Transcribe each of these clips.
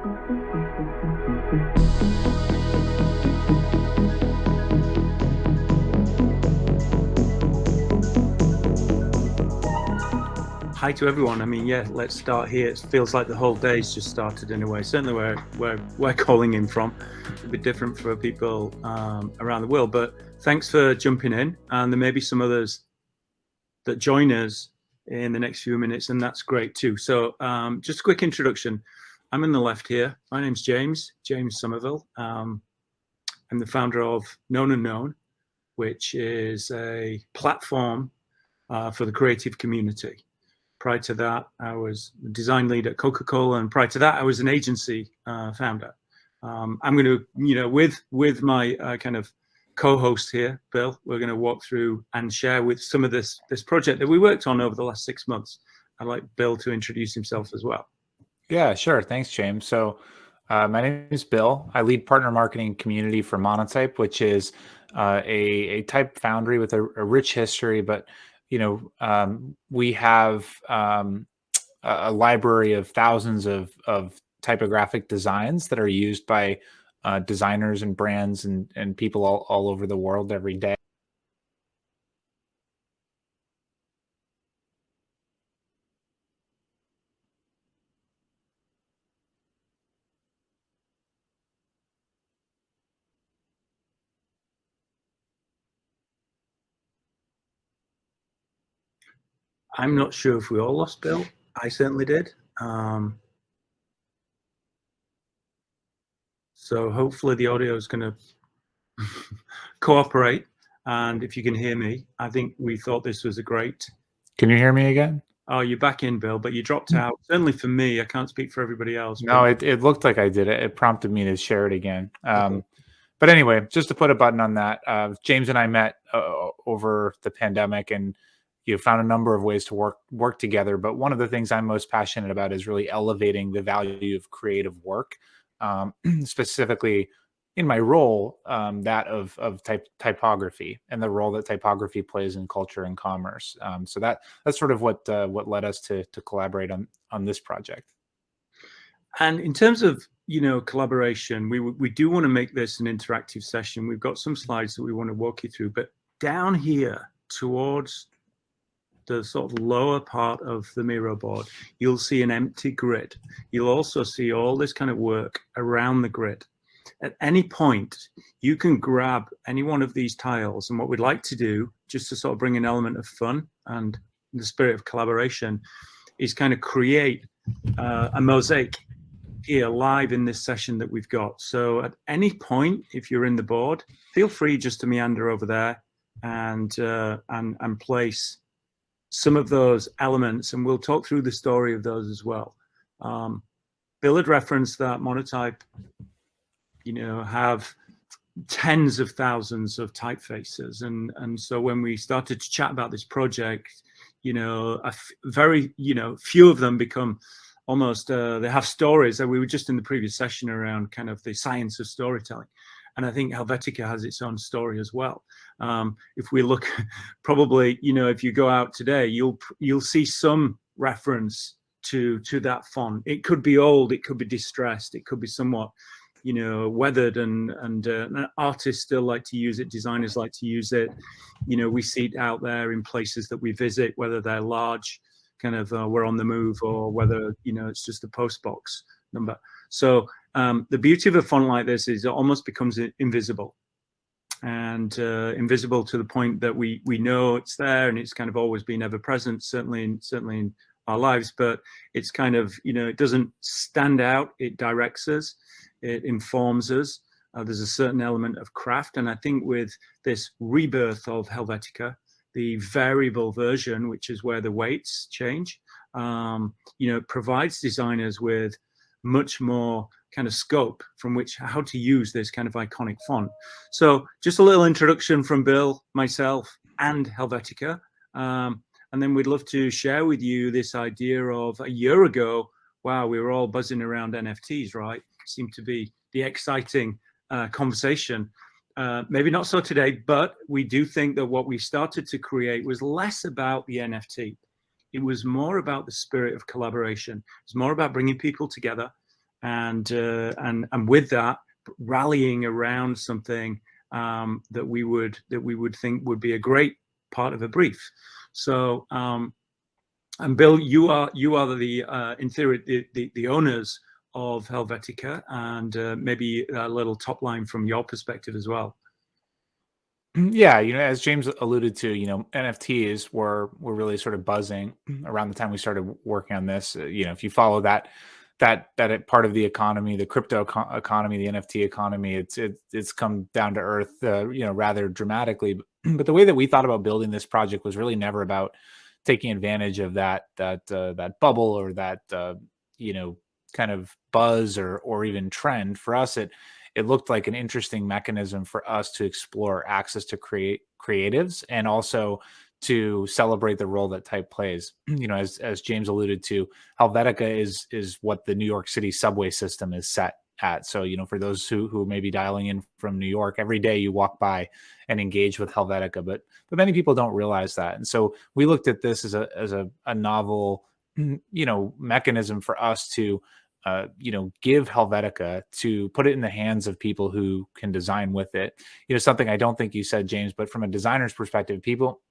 Hi to everyone. I mean, yeah, let's start here. It feels like the whole day's just started in a way. Certainly where we're calling in from. It's a bit different for people around the world. But thanks for jumping in. And there may be some others that join us in the next few minutes, and that's great too. So just a quick introduction. I'm on the left here. My name's James Sommerville. I'm the founder of KnownUnknown, which is a platform for the creative community. Prior to that, I was the design lead at Coca-Cola, and prior to that, I was an agency founder. I'm going to, with my kind of co-host here, Bill, we're going to walk through and share with some of this project that we worked on over the last 6 months. I'd like Bill to introduce himself as well. Yeah, sure. Thanks, James. So my name is Bill. I lead partner marketing community for Monotype, which is a type foundry with a rich history, but we have a library of thousands of typographic designs that are used by designers and brands and people all over the world every day. I'm not sure if we all lost Bill. I certainly did. So hopefully the audio is going to cooperate. And if you can hear me, I think we thought this was a great. Can you hear me again? Oh, you're back in, Bill, but you dropped out. Certainly for me, I can't speak for everybody else. No, it looked like I did it. It prompted me to share it again. But anyway, just to put a button on that, James and I met over the pandemic, and found a number of ways to work together. But one of the things I'm most passionate about is really elevating the value of creative work, specifically in my role, that of typography and the role that typography plays in culture and commerce. So that's sort of what led us to collaborate on this project. And in terms of collaboration, we do want to make this an interactive session. We've got some slides that we want to walk you through, but down here towards the sort of lower part of the Miro board, you'll see an empty grid. You'll also see all this kind of work around the grid. At any point, you can grab any one of these tiles, and what we'd like to do, just to sort of bring an element of fun and the spirit of collaboration, is kind of create a mosaic here live in this session that we've got. So at any point, if you're in the board, feel free just to meander over there and place some of those elements, and we'll talk through the story of those as well. Bill had referenced that Monotype, have tens of thousands of typefaces, and so when we started to chat about this project, very few of them become almost they have stories. And we were just in the previous session around kind of the science of storytelling. And I think Helvetica has its own story as well. If we look, probably, if you go out today, you'll see some reference to that font. It could be old, it could be distressed, it could be somewhat, weathered, and artists still like to use it. Designers like to use it. We see it out there in places that we visit, whether they're large, kind of we're on the move, or whether it's just a post box number. So the beauty of a font like this is it almost becomes invisible, and invisible to the point that we know it's there, and it's kind of always been ever present, certainly in our lives. But it's kind of it doesn't stand out. It directs us, it informs us. There's a certain element of craft, and I think with this rebirth of Helvetica, the variable version, which is where the weights change, provides designers with much more kind of scope from which how to use this kind of iconic font. So just a little introduction from Bill, myself, and Helvetica. And then we'd love to share with you this idea of a year ago. Wow, we were all buzzing around NFTs, right? Seemed to be the exciting conversation. Maybe not so today, but we do think that what we started to create was less about the NFT. It was more about the spirit of collaboration. It's more about bringing people together and with that, rallying around something that we would think would be a great part of a brief. So, and Bill, you are the in theory the owners of Helvetica, and maybe a little top line from your perspective as well. Yeah, as James alluded to, NFTs were really sort of buzzing around the time we started working on this. If you follow that part of the economy, the crypto economy, the NFT economy, it's come down to earth, rather dramatically. But the way that we thought about building this project was really never about taking advantage of that bubble or that kind of buzz or even trend. For us, it looked like an interesting mechanism for us to explore access to creatives and also to celebrate the role that type plays. As James alluded to, Helvetica is what the New York City subway system is set at. So, for those who may be dialing in from New York, every day you walk by and engage with Helvetica, but many people don't realize that. And so we looked at this as a novel, mechanism for us to give Helvetica, to put it in the hands of people who can design with it. Something I don't think you said, James, but from a designer's perspective, people,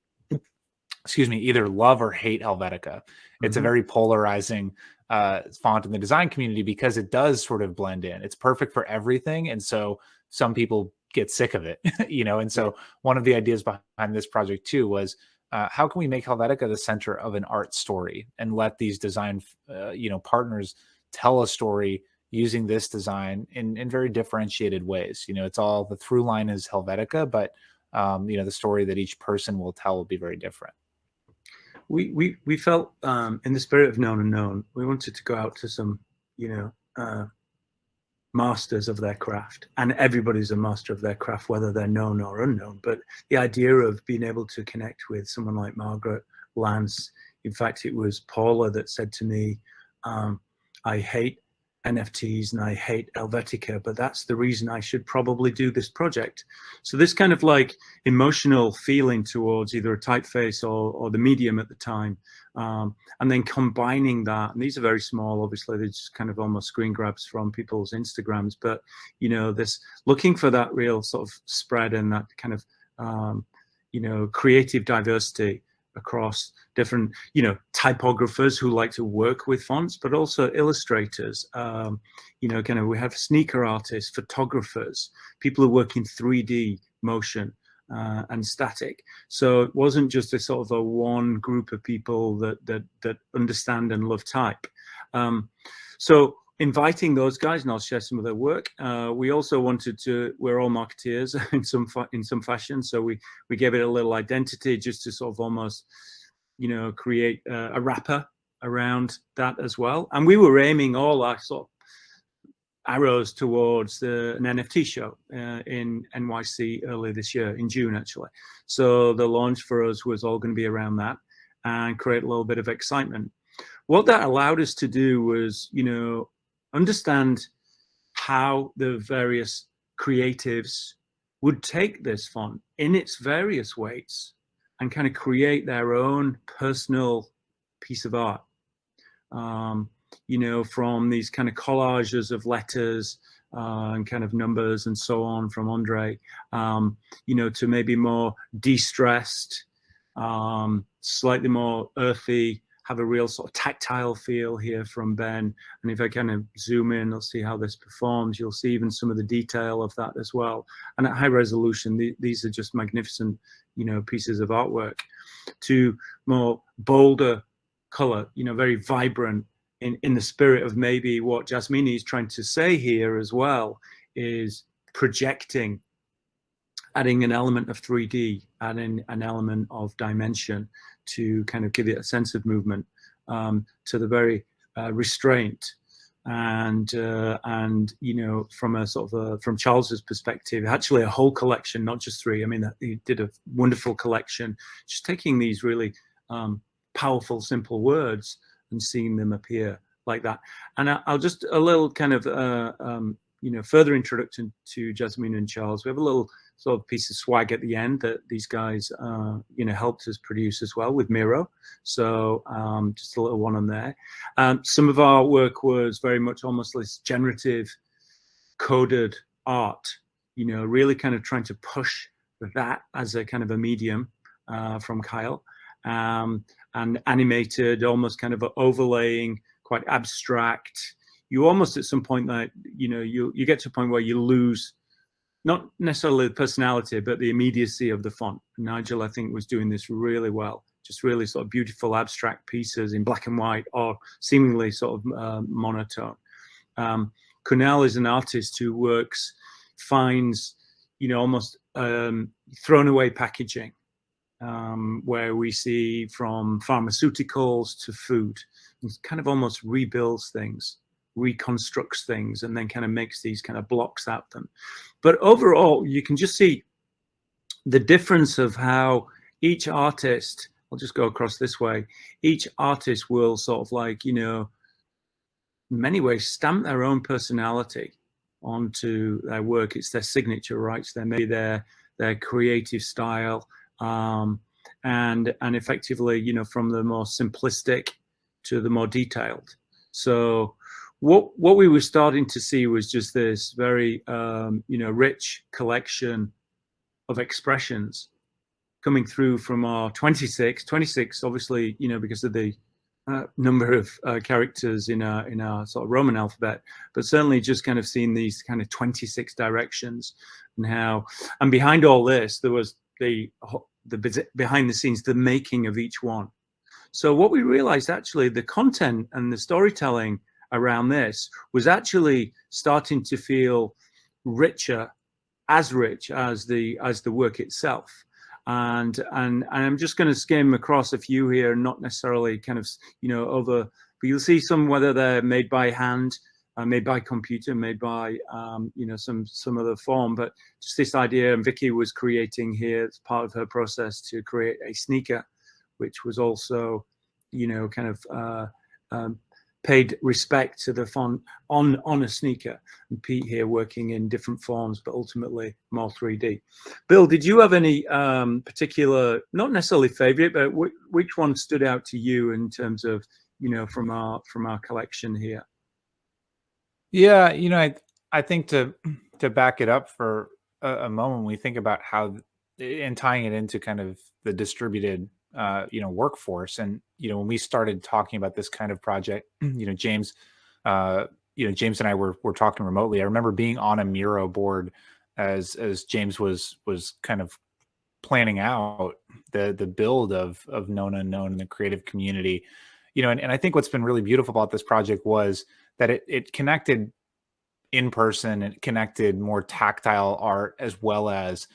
either love or hate Helvetica. It's a very polarizing font in the design community because it does sort of blend in. It's perfect for everything. And so some people get sick of it, and so one of the ideas behind this project too was, how can we make Helvetica the center of an art story and let these design, partners tell a story using this design in very differentiated ways. It's all, the through line is Helvetica, but the story that each person will tell will be very different. We felt, in the spirit of KnownUnknown, we wanted to go out to some masters of their craft, and everybody's a master of their craft, whether they're known or unknown. But the idea of being able to connect with someone like Margaret Lance, in fact, it was Paula that said to me, I hate NFTs and I hate Helvetica, but that's the reason I should probably do this project. So this kind of like emotional feeling towards either a typeface or the medium at the time, and then combining that, and these are very small, obviously they're just kind of almost screen grabs from people's Instagrams, but this looking for that real sort of spread and that kind of creative diversity across different, typographers who like to work with fonts, but also illustrators, we have sneaker artists, photographers, people who work in 3D motion and static. So it wasn't just a sort of a one group of people that understand and love type. So inviting those guys, and I'll share some of their work. We also wanted to, we're all marketeers in some fashion, so we gave it a little identity just to sort of almost, create a wrapper around that as well. And we were aiming all our sort of arrows towards an NFT show in NYC earlier this year, in June actually. So the launch for us was all going to be around that and create a little bit of excitement. What that allowed us to do was, understand how the various creatives would take this font in its various weights and kind of create their own personal piece of art. From these kind of collages of letters and kind of numbers and so on from Andre, to maybe more de-stressed, slightly more earthy, have a real sort of tactile feel here from Ben. And if I kind of zoom in, I'll see how this performs. You'll see even some of the detail of that as well. And at high resolution, these are just magnificent, pieces of artwork. To more bolder color, very vibrant, in the spirit of maybe what Jasmine is trying to say here as well, is projecting, adding an element of 3D, adding an element of dimension to kind of give it a sense of movement, to the very restraint. And from a sort of from Charles's perspective, actually a whole collection, not just three. I mean, he did a wonderful collection, just taking these really powerful, simple words and seeing them appear like that. And I'll just a little kind of further introduction to Jasmine and Charles. We have a little sort of piece of swag at the end that these guys, helped us produce as well with Miro. So just a little one on there. Some of our work was very much almost this generative coded art, really kind of trying to push that as a kind of a medium from Kyle, and animated, almost kind of overlaying, quite abstract. You almost at some point that, you get to a point where you lose not necessarily the personality, but the immediacy of the font. Nigel, I think, was doing this really well. Just really sort of beautiful abstract pieces in black and white or seemingly sort of monotone. Cornell is an artist who finds, almost thrown away packaging, where we see from pharmaceuticals to food. It kind of almost rebuilds things, reconstructs things, and then kind of makes these kind of blocks out of them. But overall, you can just see the difference of how each artist, I'll just go across this way, each artist will sort of like, in many ways stamp their own personality onto their work. It's their signature, right? It's maybe their creative style, and effectively, from the more simplistic to the more detailed. So what we were starting to see was just this very rich collection of expressions coming through from our 26 obviously, because of the number of characters in our sort of Roman alphabet, but certainly just kind of seeing these kind of 26 directions, and behind all this there was the behind the scenes, the making of each one. So what we realized, actually, the content and the storytelling around this was actually starting to feel richer, as rich as the work itself. And I'm just going to skim across a few here, not necessarily kind of but you'll see some, whether they're made by hand, made by computer, made by some other form. But just this idea, and Vicky was creating here as part of her process to create a sneaker, which was also kind of paid respect to the font on a sneaker. And Pete here working in different forms, but ultimately more 3D. Bill, did you have any particular, not necessarily favorite, but which one stood out to you in terms of, from our collection here? Yeah, I think to back it up for a moment, we think about how, and tying it into kind of the distributed workforce. And when we started talking about this kind of project, James James and I were talking remotely. I remember being on a Miro board as James was kind of planning out the build of KnownUnknown and the creative community. And I think what's been really beautiful about this project was that it connected in person, it connected more tactile art as well as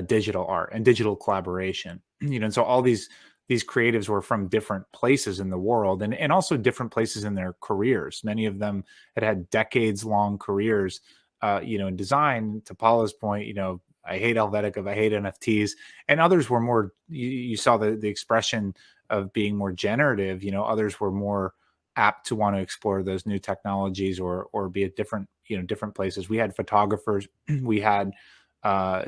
digital art and digital collaboration. And so all these creatives were from different places in the world, and also different places in their careers. Many of them had decades long careers, in design. To Paula's point, I hate Helvetica, I hate NFTs, and others were more, you saw the expression of being more generative. Others were more apt to want to explore those new technologies or be at different places. We had photographers, we had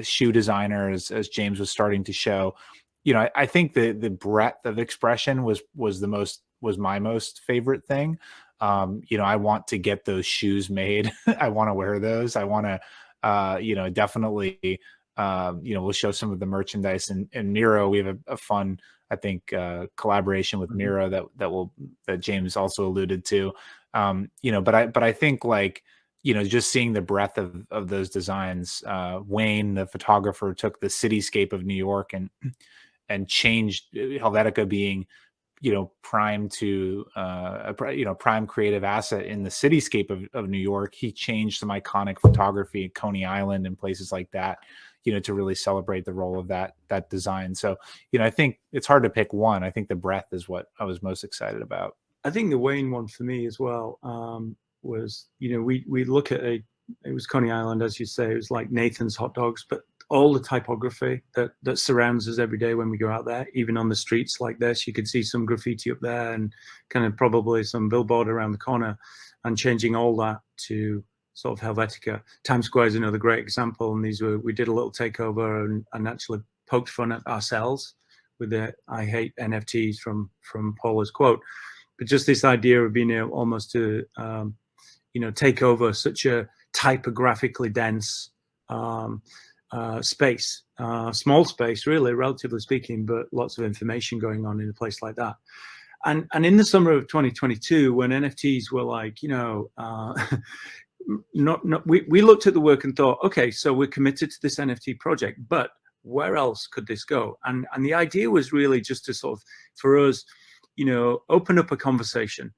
shoe designers, as James was starting to show. I think the breadth of expression was my most favorite thing. I want to get those shoes made. I want to wear those. I want to, definitely, we'll show some of the merchandise in Miro. We have a fun, I think, collaboration with Miro that James also alluded to. But I think, like, just seeing the breadth of those designs. Wayne, the photographer, took the cityscape of New York and changed Helvetica being, prime to prime creative asset in the cityscape of New York. He changed some iconic photography at Coney Island and places like that, to really celebrate the role of that design. So, I think it's hard to pick one. I think the breadth is what I was most excited about. I think the Wayne one for me as well was, we look at it was Coney Island, as you say. It was like Nathan's hot dogs, but all the typography that surrounds us every day when we go out there, even on the streets like this, you could see some graffiti up there and kind of probably some billboard around the corner, and changing all that to sort of Helvetica. Times Square is another great example, and we did a little takeover and actually poked fun at ourselves with the "I hate NFTs" from Paula's quote. But just this idea of being able almost to take over such a typographically dense space, small space, really, relatively speaking, but lots of information going on in a place like that. And in the summer of 2022, when NFTs were like, we looked at the work and thought, okay, so we're committed to this NFT project, but where else could this go? And the idea was really just to sort of, for us, open up a conversation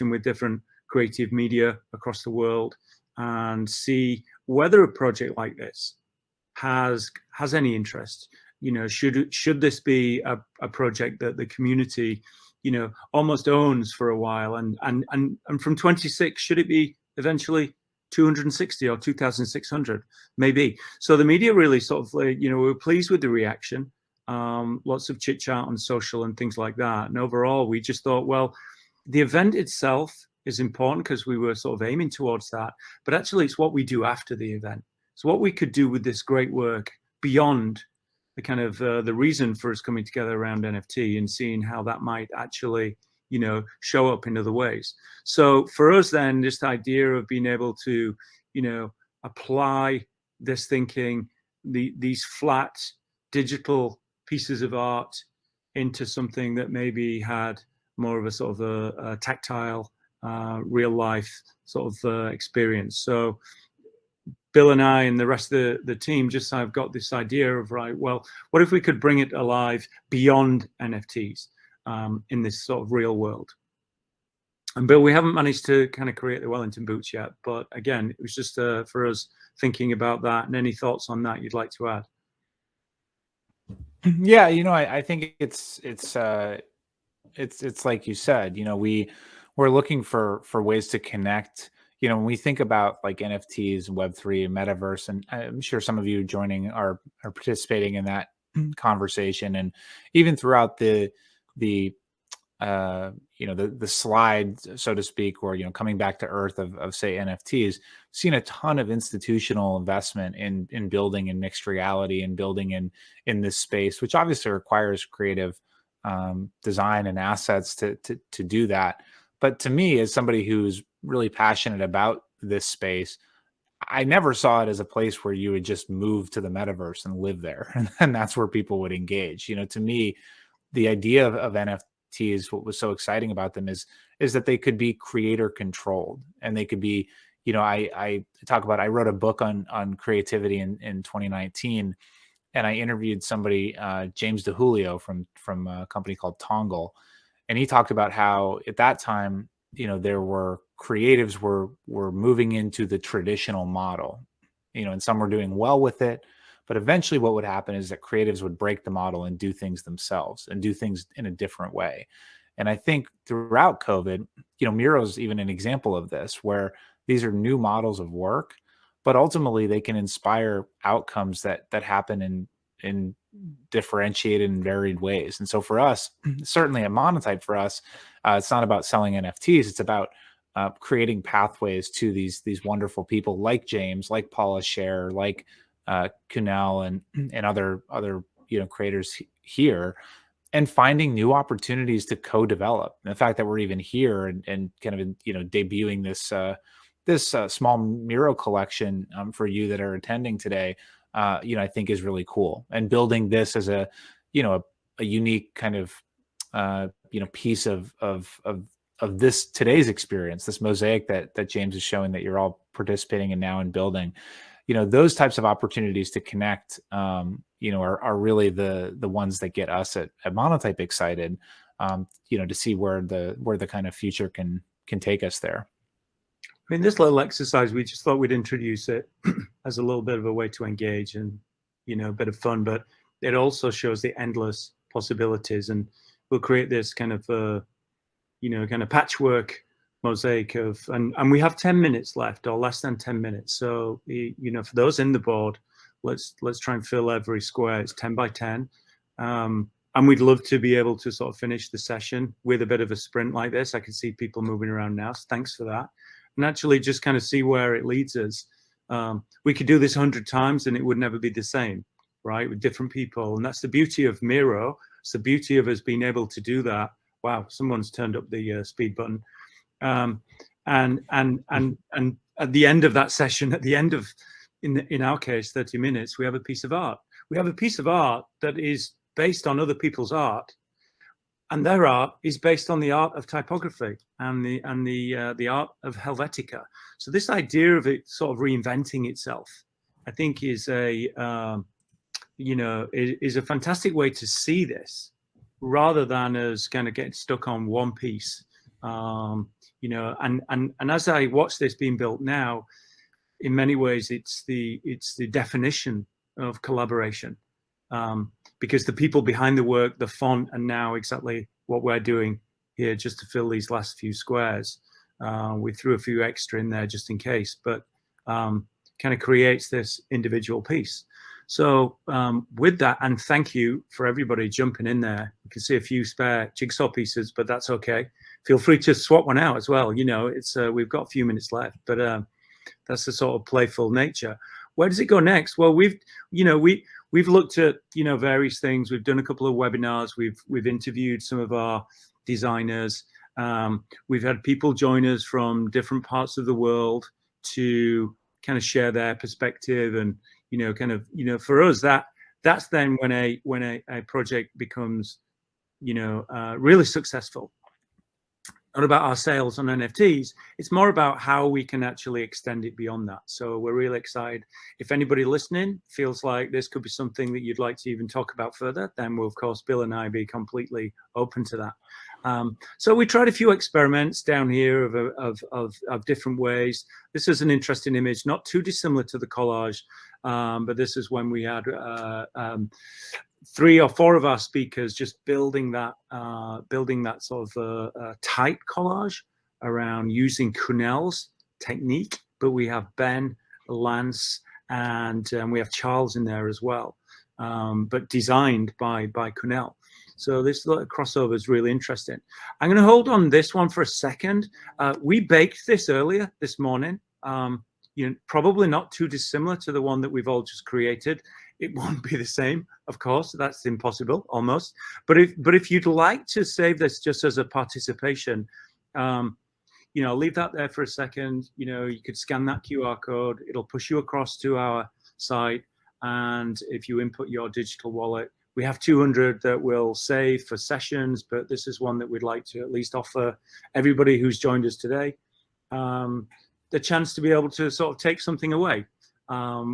with different creative media across the world and see whether a project like this has any interest. Should this be a project that the community, almost owns for a while, and from 26, should it be eventually 260 or 2,600, maybe? So the media really sort of, we were pleased with the reaction. Lots of chit chat on social and things like that. And overall, we just thought, well, the event itself is important because we were sort of aiming towards that, but actually it's what we do after the event. So what we could do with this great work beyond the kind of the reason for us coming together around NFT, and seeing how that might actually, show up in other ways. So for us then, this idea of being able to, apply this thinking, these flat digital pieces of art into something that maybe had more of a sort of a tactile, real life sort of experience. So Bill and I and the rest of the team just have got this idea of, right, well, what if we could bring it alive beyond NFTs in this sort of real world? And Bill, we haven't managed to kind of create the Wellington boots yet, but again, it was just for us thinking about that. And any thoughts on that you'd like to add? Yeah, I think it's like you said, we're looking for ways to connect. When we think about like NFTs, Web3, and Metaverse, and I'm sure some of you joining are participating in that conversation, and even throughout the slide, so to speak, or coming back to earth of say NFTs, seen a ton of institutional investment in building in mixed reality and building in this space, which obviously requires creative design and assets to do that. But to me, as somebody who's really passionate about this space, I never saw it as a place where you would just move to the metaverse and live there, and that's where people would engage. To me, the idea of NFTs, what was so exciting about them is that they could be creator controlled, and they could be, I talk about, I wrote a book on creativity in 2019, and I interviewed somebody, James DeHulio from a company called Tongle, and he talked about how at that time, there were creatives were moving into the traditional model, and some were doing well with it. But eventually what would happen is that creatives would break the model and do things themselves and do things in a different way. And I think throughout COVID, Miro is even an example of this, where these are new models of work, but ultimately they can inspire outcomes that happen in differentiated and varied ways. And so for us, certainly at Monotype, for us, it's not about selling NFTs. It's about creating pathways to these wonderful people like James, like Paula Scher, like Kunal and other creators here, and finding new opportunities to co-develop. And the fact that we're even here and kind of debuting this small Miro collection for you that are attending today, I think is really cool. And building this as a unique kind of piece of this today's experience, this mosaic that James is showing that you're all participating in now and building. Those types of opportunities to connect, are really the ones that get us at Monotype excited, to see where the kind of future can take us there. I mean, this little exercise, we just thought we'd introduce it as a little bit of a way to engage and, a bit of fun, but it also shows the endless possibilities, and we'll create this kind of, kind of patchwork mosaic of, and we have 10 minutes left, or less than 10 minutes. So, for those in the board, let's try and fill every square. It's 10 by 10. And we'd love to be able to sort of finish the session with a bit of a sprint like this. I can see people moving around now, so thanks for that. and actually just kind of see where it leads us. We could do this 100 times and it would never be the same, right? With different people. And that's the beauty of Miro. It's the beauty of us being able to do that. Wow, someone's turned up the speed button. And at the end of that session, at the end of, in our case, 30 minutes, we have a piece of art. We have a piece of art that is based on other people's art, and their art is based on the art of typography and the art of Helvetica. So this idea of it sort of reinventing itself, I think, is a is a fantastic way to see this, rather than as kind of getting stuck on one piece. And as I watch this being built now, in many ways, it's the definition of collaboration, because the people behind the work, the font, and now exactly what we're doing here, just to fill these last few squares. We threw a few extra in there just in case, but kind of creates this individual piece. So with that, and thank you for everybody jumping in there. You can see a few spare jigsaw pieces, but that's okay. Feel free to swap one out as well. It's we've got a few minutes left, but that's the sort of playful nature. Where does it go next? Well, we've looked at various things. We've done a couple of webinars. We've interviewed some of our designers. We've had people join us from different parts of the world to kind of share their perspective, and for us, that's then when a project becomes really successful. Not about our sales on NFTs. It's more about how we can actually extend it beyond that. So we're really excited. If anybody listening feels like this could be something that you'd like to even talk about further, then will, of course, Bill and I be completely open to that. So we tried a few experiments down here of different ways. This is an interesting image, not too dissimilar to the collage, but this is when we had 3 or 4 of our speakers just building that sort of tight collage around using Connell's technique. But we have Ben, Lance, and we have Charles in there as well, but designed by Connell. So this little crossover is really interesting. I'm going to hold on this one for a second. We baked this earlier this morning. Probably not too dissimilar to the one that we've all just created. It won't be the same, of course. That's impossible, almost. But if you'd like to save this just as a participation, leave that there for a second. You could scan that QR code. It'll push you across to our site. And if you input your digital wallet, we have 200 that will save for sessions, but this is one that we'd like to at least offer everybody who's joined us today the chance to be able to sort of take something away,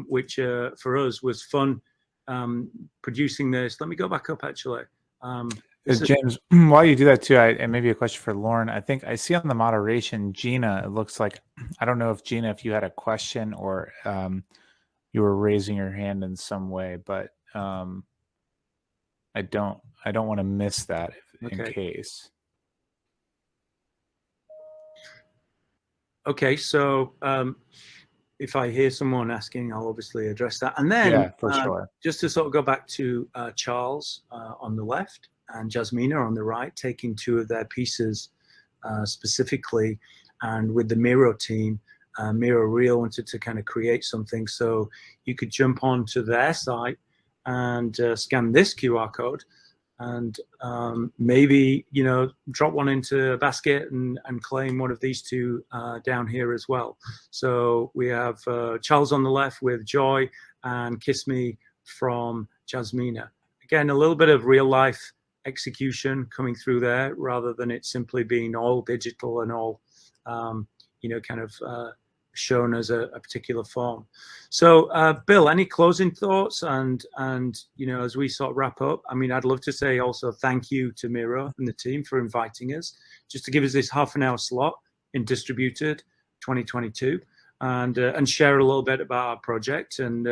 which for us was fun producing this. Let me go back up, actually. James, while you do that too, and maybe a question for Lauren, I think I see on the moderation, Gina, it looks like, I don't know if Gina, if you had a question or you were raising your hand in some way, but I don't want to miss that in case. Okay, so if I hear someone asking, I'll obviously address that. And then for sure, just to sort of go back to Charles on the left and Jasmina on the right, taking 2 of their pieces specifically, and with the Miro team, Miro Real wanted to kind of create something. So you could jump onto their site and scan this QR code and maybe drop one into a basket and claim one of these 2 down here as well. So we have Charles on the left with Joy and Kiss Me from Jasmina. Again, a little bit of real life execution coming through there, rather than it simply being all digital and all kind of shown as a particular form. So Bill, any closing thoughts? And as we sort of wrap up, I mean, I'd love to say also thank you to Miro and the team for inviting us just to give us this half-an-hour slot in Distributed 2022 and share a little bit about our project, and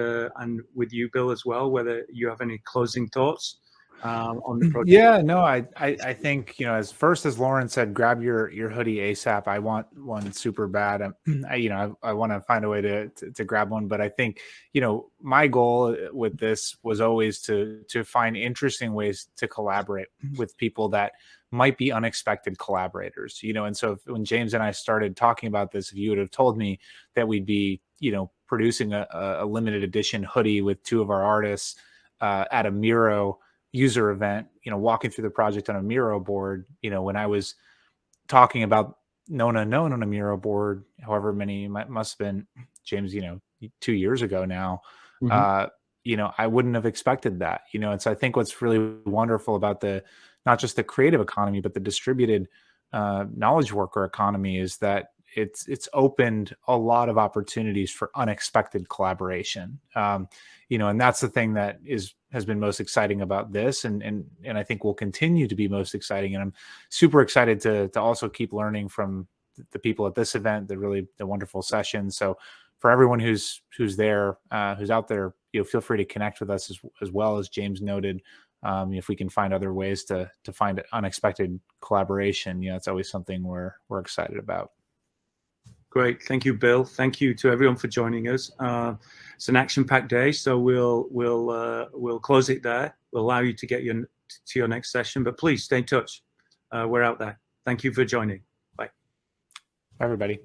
with you, Bill, as well, whether you have any closing thoughts on the project. Yeah, no, I think, as Lauren said, grab your hoodie ASAP. I want one super bad. I want to find a way to grab one, but I think, my goal with this was always to find interesting ways to collaborate with people that might be unexpected collaborators, you know. And so when James and I started talking about this, if you would have told me that we'd be, you know, producing a limited edition hoodie with 2 of our artists at a Miro user event, you know, walking through the project on a Miro board, you know, when I was talking about KnownUnknown on a Miro board, however many must have been, James, you know, 2 years ago now, you know, I wouldn't have expected that, you know. And so I think what's really wonderful about not just the creative economy, but the distributed knowledge worker economy is that it's opened a lot of opportunities for unexpected collaboration. You know, and that's the thing that has been most exciting about this, and I think will continue to be most exciting. And I'm super excited to also keep learning from the people at this event, the wonderful sessions. So for everyone who's there, who's out there, you know, feel free to connect with us as well, as James noted. If we can find other ways to find unexpected collaboration, you know, it's always something we're excited about. Great, thank you, Bill. Thank you to everyone for joining us. It's an action-packed day, so we'll close it there. We'll allow you to get to your next session, but please stay in touch. We're out there. Thank you for joining. Bye. Bye, everybody.